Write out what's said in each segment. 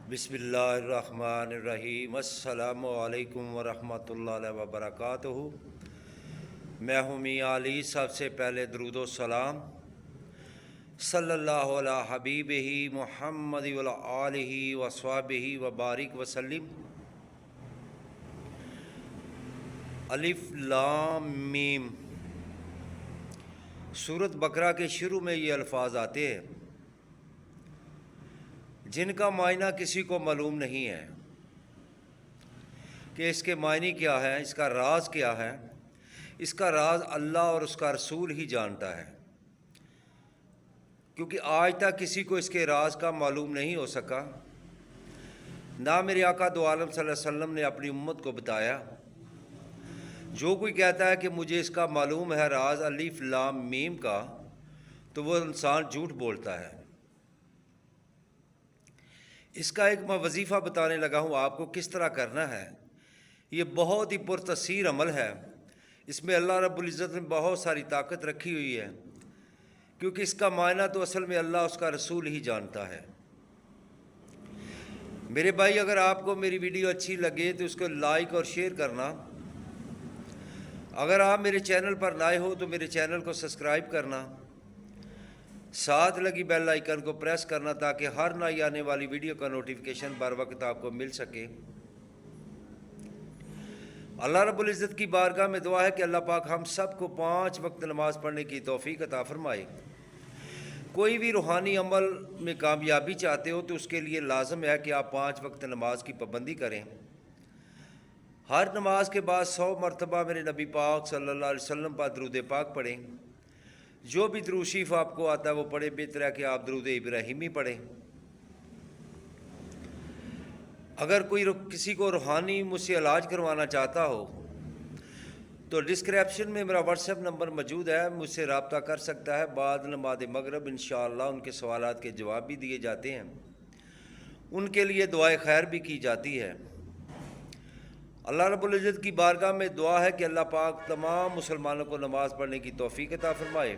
بسم اللہ الرحمن الرحیم۔ السلام علیکم ورحمۃ اللہ وبرکاتہ۔ میں ہوں میاں علی۔ سب سے پہلے درود و سلام صلی اللہ علی حبیبہ محمد وعلی آلہ وصحبہ وبارک وسلم۔ الف لام میم۔ سورۃ بقرہ کے شروع میں یہ الفاظ آتے ہیں جن کا معنی کسی کو معلوم نہیں ہے کہ اس کے معنی کیا ہے، اس کا راز کیا ہے۔ اس کا راز اللہ اور اس کا رسول ہی جانتا ہے، کیونکہ آج تک کسی کو اس کے راز کا معلوم نہیں ہو سکا، نہ میرے آقا دو عالم صلی اللہ علیہ وسلم نے اپنی امت کو بتایا۔ جو کوئی کہتا ہے کہ مجھے اس کا معلوم ہے راز الف لام میم کا، تو وہ انسان جھوٹ بولتا ہے۔ اس کا ایک میں وظیفہ بتانے لگا ہوں آپ کو کس طرح کرنا ہے۔ یہ بہت ہی پرتاثیر عمل ہے۔ اس میں اللہ رب العزت نے بہت ساری طاقت رکھی ہوئی ہے، کیونکہ اس کا معنی تو اصل میں اللہ اس کا رسول ہی جانتا ہے۔ میرے بھائی، اگر آپ کو میری ویڈیو اچھی لگے تو اس کو لائک اور شیئر کرنا۔ اگر آپ میرے چینل پر نئے ہو تو میرے چینل کو سبسکرائب کرنا، ساتھ لگی بیل آئیکن کو پریس کرنا تاکہ ہر نئی آنے والی ویڈیو کا نوٹیفیکیشن بر وقت آپ کو مل سکے۔ اللہ رب العزت کی بارگاہ میں دعا ہے کہ اللہ پاک ہم سب کو 5 وقت نماز پڑھنے کی توفیق عطا فرمائے۔ کوئی بھی روحانی عمل میں کامیابی چاہتے ہو تو اس کے لیے لازم ہے کہ آپ 5 وقت نماز کی پابندی کریں۔ ہر نماز کے بعد 100 مرتبہ میرے نبی پاک صلی اللہ علیہ وسلم پر درود پاک پڑھیں۔ جو بھی درود شریف آپ کو آتا ہے وہ پڑھے، بہتر ہے کہ آپ درود ابراہیمی پڑھیں۔ اگر کوئی کسی کو روحانی مجھ سے علاج کروانا چاہتا ہو تو ڈسکرپشن میں میرا واٹس ایپ نمبر موجود ہے، مجھ سے رابطہ کر سکتا ہے۔ بعد نماز مغرب انشاءاللہ ان کے سوالات کے جواب بھی دیے جاتے ہیں، ان کے لیے دعائے خیر بھی کی جاتی ہے۔ اللہ رب العزت کی بارگاہ میں دعا ہے کہ اللہ پاک تمام مسلمانوں کو نماز پڑھنے کی توفیق عطا فرمائے،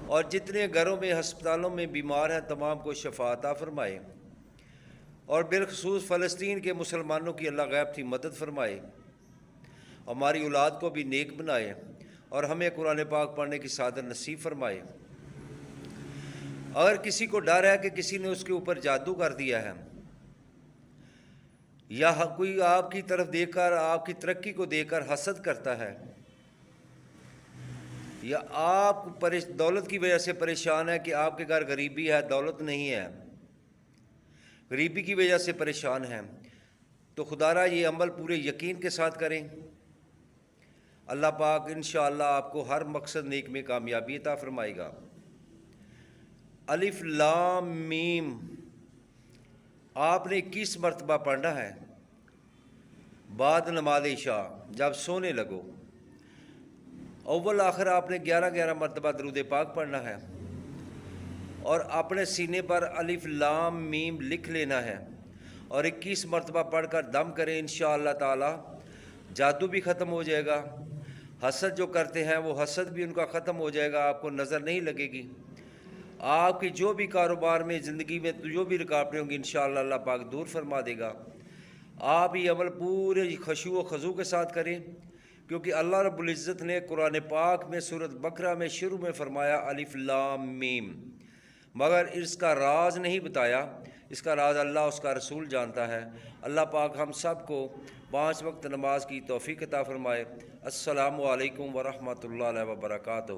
اور جتنے گھروں میں ہسپتالوں میں بیمار ہیں تمام کو شفا عطا فرمائے، اور بالخصوص فلسطین کے مسلمانوں کی اللہ غیب کی مدد فرمائے، ہماری اولاد کو بھی نیک بنائے، اور ہمیں قرآن پاک پڑھنے کی سعادت نصیب فرمائے۔ اگر کسی کو ڈر ہے کہ کسی نے اس کے اوپر جادو کر دیا ہے، یا کوئی آپ کی طرف دیکھ کر آپ کی ترقی کو دیکھ کر حسد کرتا ہے، یا آپ دولت کی وجہ سے پریشان ہے کہ آپ کے گھر غریبی ہے، دولت نہیں ہے، غریبی کی وجہ سے پریشان ہیں، تو خدا را یہ عمل پورے یقین کے ساتھ کریں۔ اللہ پاک انشاءاللہ آپ کو ہر مقصد نیک میں کامیابی عطا فرمائے گا۔ الف لام میم آپ نے 21 مرتبہ پڑھنا ہے بعد نماز عشاء جب سونے لگو۔ اول آخر آپ نے 11 مرتبہ درود پاک پڑھنا ہے، اور اپنے سینے پر الف لام میم لکھ لینا ہے، اور 21 مرتبہ پڑھ کر دم کریں۔ انشاءاللہ تعالی جادو بھی ختم ہو جائے گا، حسد جو کرتے ہیں وہ حسد بھی ان کا ختم ہو جائے گا، آپ کو نظر نہیں لگے گی۔ آپ کی جو بھی کاروبار میں زندگی میں جو بھی رکاوٹیں ہوں گی انشاءاللہ اللہ پاک دور فرما دے گا۔ آپ یہ عمل پورے خشوع و خضوع کے ساتھ کریں، کیونکہ اللہ رب العزت نے قرآن پاک میں سورۃ بقرہ میں شروع میں فرمایا الف لام میم، مگر اس کا راز نہیں بتایا۔ اس کا راز اللہ اس کا رسول جانتا ہے۔ اللہ پاک ہم سب کو 5 وقت نماز کی توفیق عطا فرمائے۔ السلام علیکم ورحمۃ اللہ وبرکاتہ۔